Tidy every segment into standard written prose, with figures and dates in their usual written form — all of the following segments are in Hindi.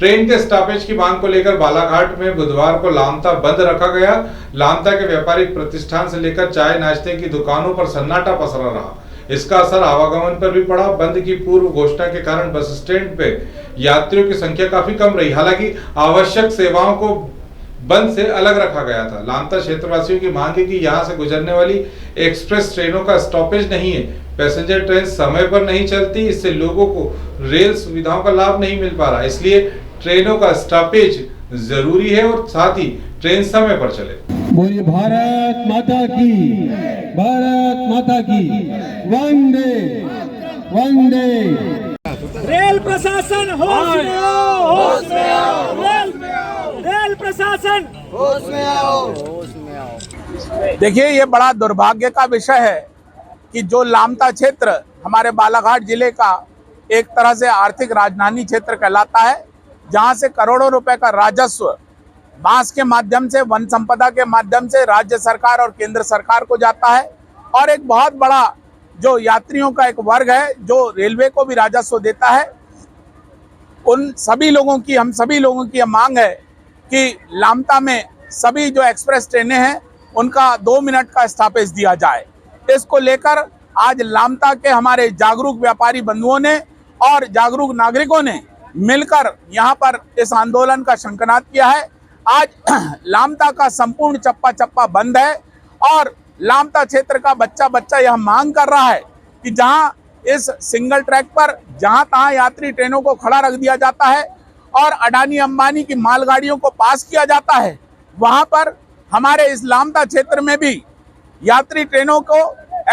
ट्रेन के स्टॉपेज की मांग को लेकर बालाघाट में बुधवार को लामता बंद रखा गया। लामता के व्यापारिक प्रतिष्ठान से लेकर चाय नाश्ते की दुकानों पर सन्नाटा पसरा रहा। इसका असर आवागमन पर भी पड़ा। बंद की पूर्व घोषणा के कारण बस स्टैंड पे यात्रियों की संख्या काफी कम रही। हालांकि आवश्यक सेवाओं को बंद से अलग रखा गया था। लामता क्षेत्रवासियों की मांग है कि यहां से गुजरने वाली एक्सप्रेस ट्रेनों का स्टॉपेज नहीं है। पैसेंजर ट्रेन समय पर नहीं चलती, इससे लोगों को रेल सुविधाओं का लाभ नहीं मिल पा रहा। इसलिए ट्रेनों का स्टॉपेज जरूरी है और साथ ही ट्रेन समय पर चले। बोलिए भारत माता की, भारत माता की, वंदे वंदे। रेल प्रशासन होश में आओ, होश में आओ, रेल प्रशासन होश में आओ, होश में आओ। देखिए, ये बड़ा दुर्भाग्य का विषय है कि जो लामता क्षेत्र हमारे बालाघाट जिले का एक तरह से आर्थिक राजधानी क्षेत्र कहलाता है, जहां से करोड़ों रुपए का राजस्व बांस के माध्यम से, वन संपदा के माध्यम से राज्य सरकार और केंद्र सरकार को जाता है, और एक बहुत बड़ा जो यात्रियों का एक वर्ग है जो रेलवे को भी राजस्व देता है, उन सभी लोगों की, हम सभी लोगों की यह मांग है कि लामता में सभी जो एक्सप्रेस ट्रेनें हैं उनका 2 मिनट का स्टॉपेज दिया जाए। इसको लेकर आज लामता के हमारे जागरूक व्यापारी बंधुओं ने और जागरूक नागरिकों ने मिलकर यहाँ पर इस आंदोलन का शंखनाद किया है। आज लामता का संपूर्ण चप्पा चप्पा बंद है और लामता क्षेत्र का बच्चा बच्चा यह मांग कर रहा है कि जहां इस सिंगल ट्रैक पर जहां तहां यात्री ट्रेनों को खड़ा रख दिया जाता है और अडानी अंबानी की मालगाड़ियों को पास किया जाता है, वहां पर हमारे इस लामता क्षेत्र में भी यात्री ट्रेनों को,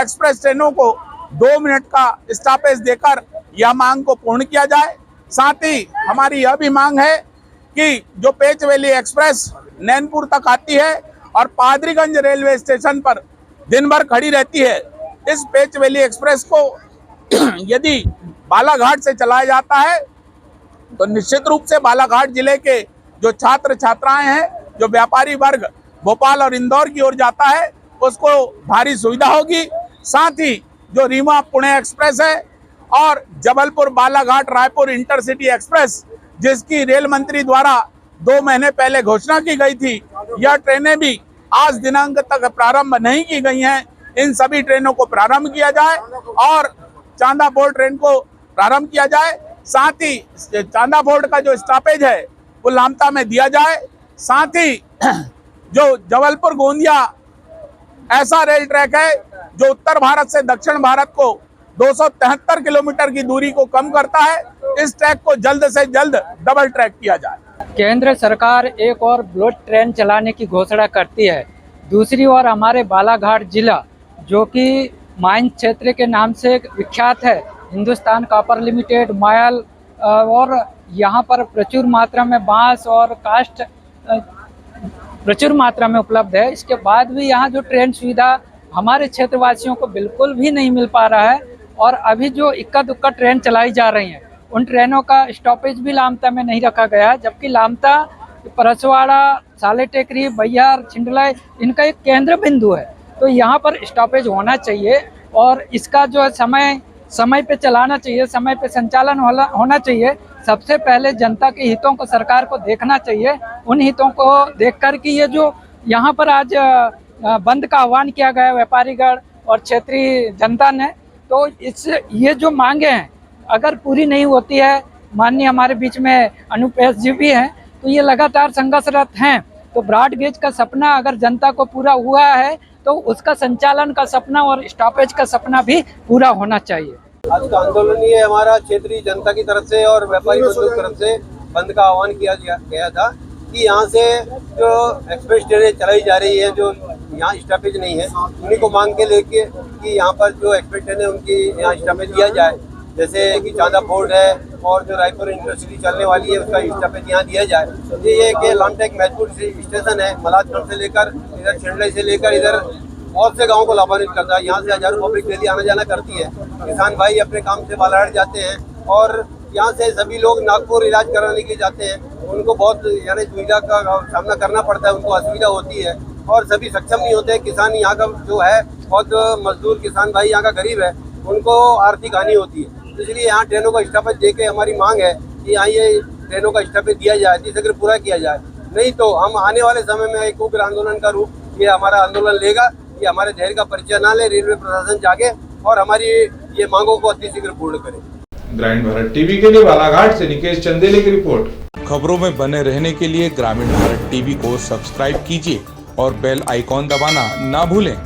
एक्सप्रेस ट्रेनों को 2 मिनट का स्टॉपेज देकर यह मांग को पूर्ण किया जाए। साथ ही हमारी यह भी मांग है कि जो पेच वैली एक्सप्रेस नैनपुर तक आती है और पादरीगंज रेलवे स्टेशन पर दिन भर खड़ी रहती है, इस पेच वैली एक्सप्रेस को यदि बालाघाट से चलाया जाता है तो निश्चित रूप से बालाघाट जिले के जो छात्र छात्राएं हैं, जो व्यापारी वर्ग भोपाल और इंदौर की ओर जाता है, उसको भारी सुविधा होगी। साथ ही जो रीवा पुणे एक्सप्रेस है और जबलपुर बालाघाट रायपुर इंटरसिटी एक्सप्रेस, जिसकी रेल मंत्री द्वारा 2 महीने पहले घोषणा की गई थी, यह ट्रेनें भी आज दिनांक तक प्रारंभ नहीं की गई हैं। इन सभी ट्रेनों को प्रारंभ किया जाए और चांदाफोड़ ट्रेन को प्रारंभ किया जाए। साथ ही चांदाफोड़ का जो स्टॉपेज है वो लामता में दिया जाए। साथ ही जो जबलपुर गोंदिया ऐसा रेल ट्रैक है जो उत्तर भारत से दक्षिण भारत को 273 किलोमीटर की दूरी को कम करता है, इस ट्रैक को जल्द से जल्द डबल ट्रैक किया जाए। केंद्र सरकार एक और बुलेट ट्रेन चलाने की घोषणा करती है, दूसरी ओर हमारे बालाघाट जिला जो कि माइन क्षेत्र के नाम से विख्यात है, हिंदुस्तान कॉपर लिमिटेड, मायल, और यहाँ पर प्रचुर मात्रा में बांस और कास्ट प्रचुर मात्रा में उपलब्ध है। इसके बाद भी यहाँ जो ट्रेन सुविधा हमारे क्षेत्रवासियों को बिल्कुल भी नहीं मिल पा रहा है, और अभी जो इक्का दुक्का ट्रेन चलाई जा रही हैं उन ट्रेनों का स्टॉपेज भी लामता में नहीं रखा गया, जबकि लामता, परसवाड़ा, साले टेकरी, बैयार, छिंडलाई इनका एक केंद्र बिंदु है। तो यहाँ पर स्टॉपेज होना चाहिए और इसका जो समय पे चलाना चाहिए, समय पे संचालन होना चाहिए। सबसे पहले जनता के हितों को सरकार को देखना चाहिए। उन हितों को देखकर कि ये जो यहाँ पर आज बंद का आह्वान किया गया व्यापारीगण और क्षेत्रीय जनता ने, तो इससे ये जो मांगे हैं अगर पूरी नहीं होती है, माननीय हमारे बीच में अनुपेश जी भी हैं, तो ये लगातार संघर्षरत हैं। तो ब्रॉड गेज का सपना अगर जनता को पूरा हुआ है तो उसका संचालन का सपना और स्टॉपेज का सपना भी पूरा होना चाहिए। आज का आंदोलन ये हमारा क्षेत्रीय जनता की तरफ से और व्यापारी बंधुओं की तरफ से बंद का आह्वान किया गया था कि यहाँ से जो एक्सप्रेस ट्रेनें चलाई जा रही है, जो यहाँ स्टॉपेज नहीं है, उन्हीं को मांग के लेके कि यहाँ पर जो एक्सप्रेस ट्रेनें उनकी यहाँ स्टॉपेज दिया जाए। जैसे कि चांदाफोड़ है और जो रायपुर इंटरसिटी चलने वाली है उसका स्टॉपेज यहाँ दिया जाए। ये कि लामटा एक महत्वपूर्ण स्टेशन है, मलाजखंड से लेकर इधर छिंडलाई से लेकर इधर बहुत से गाँव को लाभान्वित करता है। यहाँ से हजारों पब्लिक डेली आना जाना करती है। किसान भाई अपने काम से बालाघाट जाते हैं और यहाँ से सभी लोग नागपुर इलाज कराने के लिए जाते हैं। उनको बहुत यानी दुविधा का सामना करना पड़ता है, उनको असुविधा होती है और सभी सक्षम नहीं होते। किसान यहाँ का जो है बहुत मजदूर किसान भाई यहाँ का गरीब है, उनको आर्थिक हानि होती है। इसलिए यहाँ ट्रेनों का स्टॉपेज देके हमारी मांग है कि यहाँ ये ट्रेनों का स्टॉपेज दिया जाए, अतिशीघ्र पूरा किया जाए। नहीं तो हम आने वाले समय में एक उग्र आंदोलन का रूप ये हमारा आंदोलन लेगा कि हमारे धैर्य का परिचय ना ले, रेलवे प्रशासन जागे और हमारी ये मांगों को अतिशीघ्र पूर्ण करे। ग्रामीण भारत टीवी के लिए बालाघाट से निकेश चंदेले की रिपोर्ट। खबरों में बने रहने के लिए ग्रामीण भारत टीवी को सब्सक्राइब कीजिए और बेल आइकॉन दबाना ना भूलें।